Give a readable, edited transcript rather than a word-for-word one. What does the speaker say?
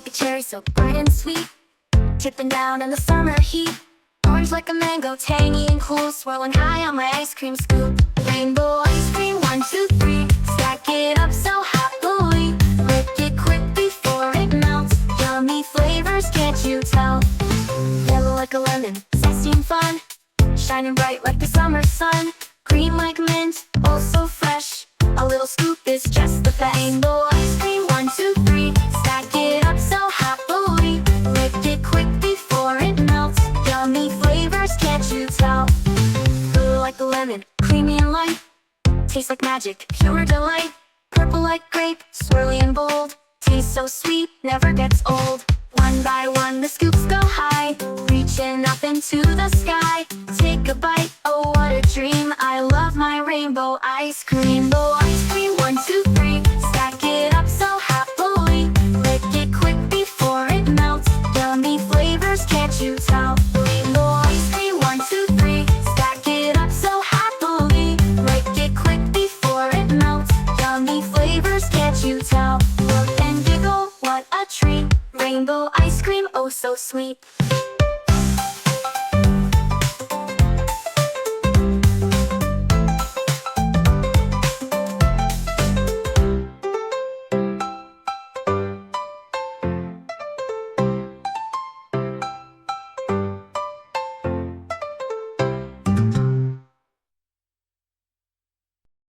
like a cherry, so bright and sweet, dripping down in the summer heat. Orange like a mango, tangy and cool, swirling high on my ice cream scoop. Rainbow ice cream, 1, 2, 3, stack it up so happily. Lick it quick before it melts, yummy flavors, can't you tell? Yellow like a lemon, zesty and fun, shining bright like the summer sun. Green like mint, oh so fresh, a little scoop is just the best. Rainbow ice cream, 1, 2, 3, stack it up so happily. Lick it quick before it melts, yummy flavors, can't you tell? Blue like the lemon, creamy and light, tastes like magic, pure delight. Purple like grape, swirly and bold, tastes so sweet, never gets old. One by one the scoops go high, reaching up into the sky. Take a bite, oh what a dream, I love my rainbow ice cream. Rainbow ice cream, 1, 2, 3, stack it up so happily. Lick it quick before it melts, yummy flavors, can't you tell? Rainbow ice cream, 1, 2, 3, stack it up so happily. Lick it quick before it melts, yummy flavors, can't you tell? Look and giggle, what a treat, rainbow ice cream, oh so sweet.